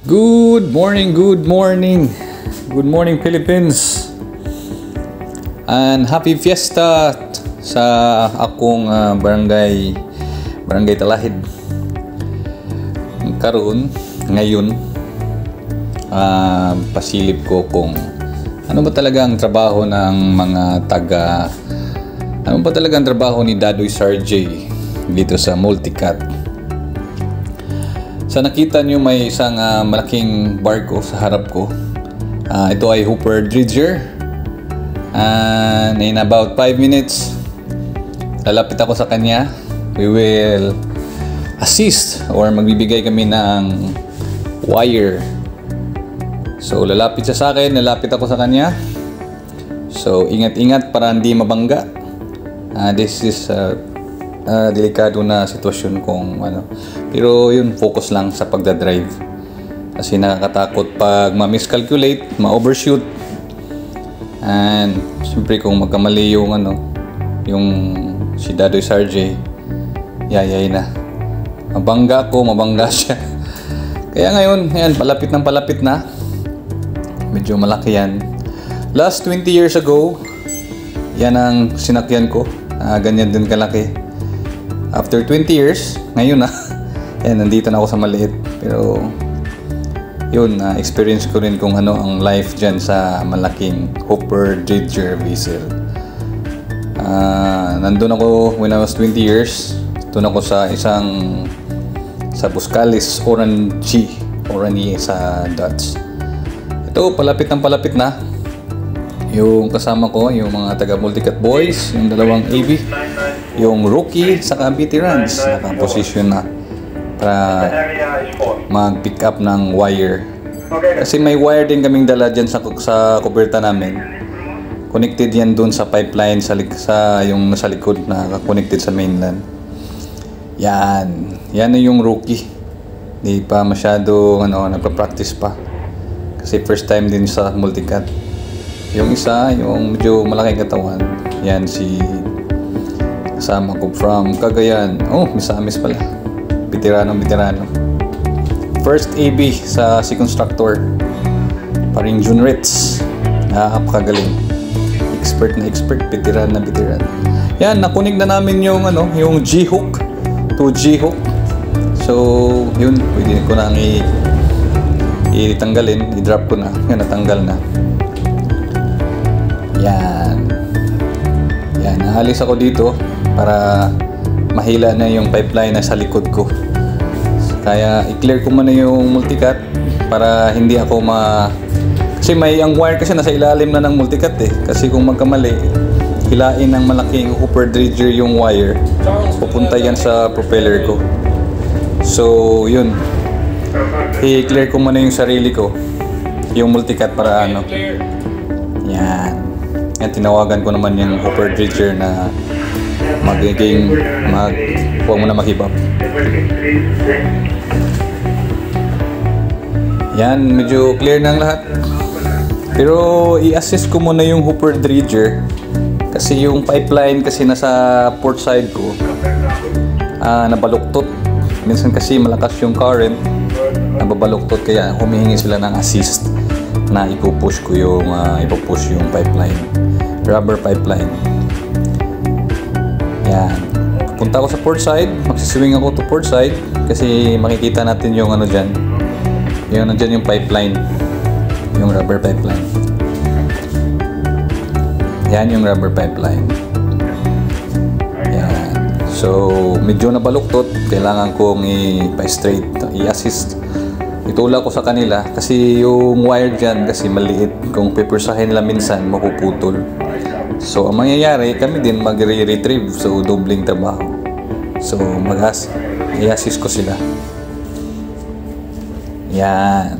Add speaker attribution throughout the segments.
Speaker 1: Good morning, good morning. Good morning Philippines. And happy fiesta sa akong barangay Talahid. Ngayon, pasilip ko kung ano ba talaga ang trabaho ng mga ano ba talaga ang trabaho ni Dadoy Sarjay dito sa Multicat. Sa nakita nyo, may isang malaking barko sa harap ko. Ito ay Hooper Dredger. And in about 5 minutes, lalapit ako sa kanya. We will assist or magbibigay kami ng wire. So lalapit siya sa akin, lalapit ako sa kanya. So ingat-ingat para hindi mabangga. This is delikado na sitwasyon kung ano. Pero yun, focus lang sa pagdadrive. Kasi nakakatakot pag ma-miscalculate, ma-overshoot. And siyempre kung magkamali yung yung si Dadoy Sarjay, yayay na. Mabangga siya. Kaya ngayon, ayan, palapit na. Medyo malaki yan. Last 20 years ago, yan ang sinakyan ko. Ganyan din kalaki. After 20 years, ngayon ayan, nandito na ako sa maliit. Pero yun, experience ko rin kung ano ang life dyan sa malaking Hooper Dredger vessel. Nandun ako when I was 20 years. Doon ako sa Buscalis, Oranie sa Dutch. Ito, palapit na. Yung kasama ko, yung mga taga Multicat boys, yung dalawang AV, yung rookie, saka veterans, naka-position na para mag-pick up ng wire. Kasi may wire din kaming dala dyan sa kuberta namin. Connected yan dun sa pipeline sa yung nasa likod na connected sa mainland. Yan na yung rookie. Di pa masyado nagpa-practice pa. Kasi first time din sa Multicat. Yung isa, yung medyo malaking katawan, yan si kasama ko from Cagayan. Oh, Misamis pala. Veterano. First AB sa si constructor. Paring June Ritz. Napakagaling. Expert, veteran. Yan, nakunig na namin yung yung G-hook. 2G hook. So, yun, pwede ko na itanggalin, i-drop ko na. Yan, natanggal na. Yan, naalis ako dito para mahila na yung pipeline na sa likod ko. Kaya i-clear ko muna yung Multicat para hindi ako kasi ang wire kasi nasa ilalim na ng Multicat Kasi kung magkamali, hilain ng malaking Hooper Dredger yung wire, pupunta yan sa propeller ko. So yun, i-clear ko muna yung sarili ko, yung Multicat para Yan, tinawagan ko naman yung Hooper Dredger na huwag mo na mag-give up. Yan, medyo clear na ang lahat. Pero i-assist ko muna yung Hooper Dredger kasi yung pipeline kasi nasa port side ko nabaluktot. Minsan kasi malakas yung current, nababaluktot, kaya humihingi sila ng assist na ipupush yung pipeline, rubber pipeline. Yan, pupunta ako sa port side, magsiswing ako to port side kasi makikita natin yung dyan, nandyan yung pipeline, yung rubber pipeline. Yan yung rubber pipeline. Yan, so medyo nabaluktot, kailangan kong i-straight, i-assist. Itula ko sa kanila kasi yung wire dyan kasi maliit. Kung pipursahin nila minsan, mapuputol. So ang mangyayari, kami din magre-retrieve. So dobling trabaho. So i-assist ko sila. Yan,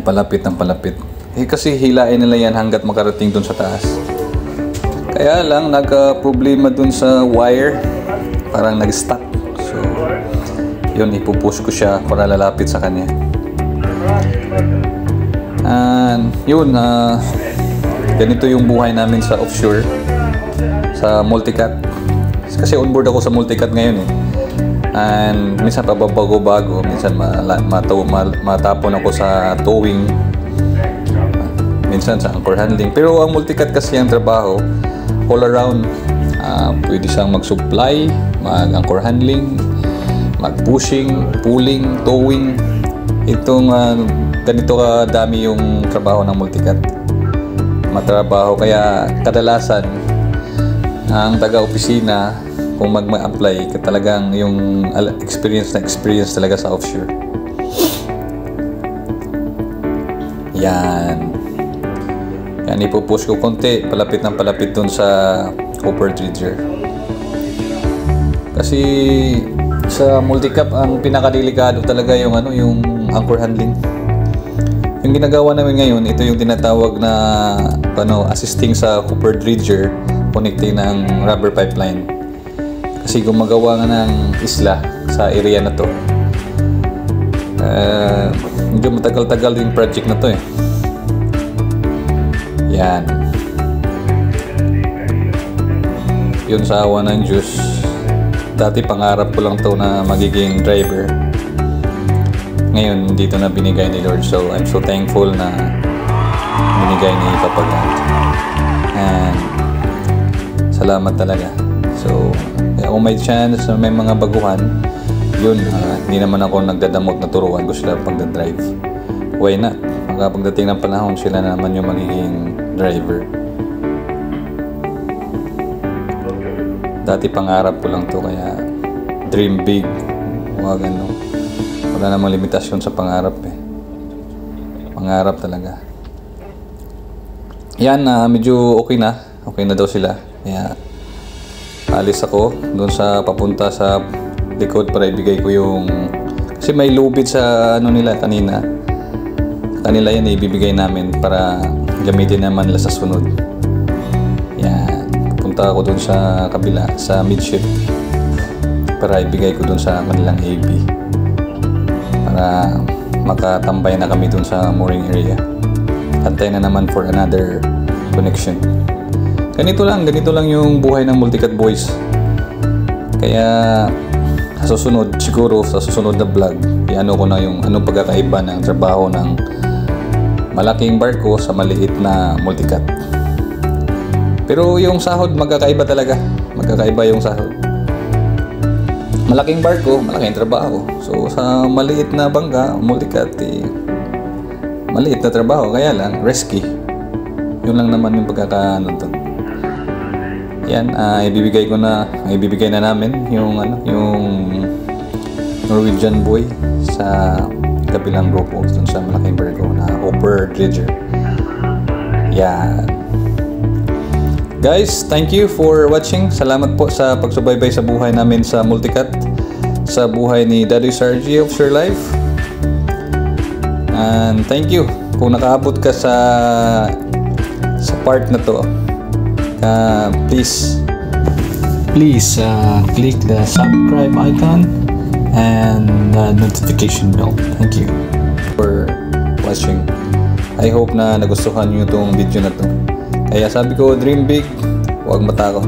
Speaker 1: palapit. Kasi hilain nila yan hanggat makarating dun sa taas. Kaya lang, nagka-problema dun sa wire. Parang nag-stuck. So yun, ipupush ko siya para lalapit sa kanya. And yun, ganito yung buhay namin sa offshore, sa Multicat. Kasi on board ako sa Multicat ngayon And minsan pababago-bago, minsan matapon ako sa towing, minsan sa anchor handling. Pero ang multicat kasi ang trabaho all around. Pwede siyang mag-supply, mag-anchor handling, mag-pushing, pulling, towing. Itong ganito kadami yung trabaho ng multicat. Matrabaho, kaya kadalasan ang taga-opisina kung mag-apply talagang yung experience talaga sa offshore. Yan ipupush ko konti, palapit dun sa Hooper Dredger. Kasi sa multicap ang pinakadelikado talaga yung yung anchor handling. Yung ginagawa namin ngayon, ito yung tinatawag na assisting sa Hooper Dredger, connecting ng rubber pipeline. Kasi gumagawa nga ng isla sa area na to. Medyo matagal-tagal yung project na to Yan. Yun sa awa ng Diyos. Dati pangarap ko lang to na magiging driver. Ngayon, dito na binigay ni Lord. So, I'm so thankful na binigay ni Papa God. And salamat talaga. So, kung may chance na may mga baguhan, yun, hindi naman ako nagdadamot na turuan ko sila pagdadrive. Why not? Pagdating ng panahon, sila naman yung magiging driver. Dati pangarap ko lang to, kaya dream big. Wag wala namang limitasyon sa pangarap Pangarap talaga. Yan, medyo okay na daw sila. Kaya alis ako doon sa papunta sa likod para ibigay ko yung, kasi may lubid sa nila kanina yan, ibibigay namin para gamitin naman nila sa sunod. Yan, punta ako doon sa kabila sa midship para ibigay ko doon sa kanilang AB para makatambay na kami doon sa mooring area. Antay na naman for another connection. Ganito lang yung buhay ng multicat boys. Kaya sa susunod na vlog, iano ko na yung anong pagkakaiba ng trabaho ng malaking barko sa maliit na multicat. Pero yung sahod magkakaiba talaga. Magkakaiba yung sahod. Malaking barko, malaking trabaho. So sa maliit na bangka, multicat, maliit na trabaho, kaya lang risky. Yun lang naman yung pagkakaano to. Yan, ibibigay na namin yung Norwegian buoy sa kabilang grupo dun sa malaking barko na Hooper Dredger. Yan. Guys, thank you for watching. Salamat po sa pagsubaybay sa buhay namin sa multicat, sa buhay ni Daddy Sargi Offshore Life. And thank you kung nakaabot ka sa part na to. Please click the subscribe icon and the notification bell. Thank you for watching. I hope na nagustuhan nyo itong video na to. Kaya sabi ko, dream big, huwag matakot.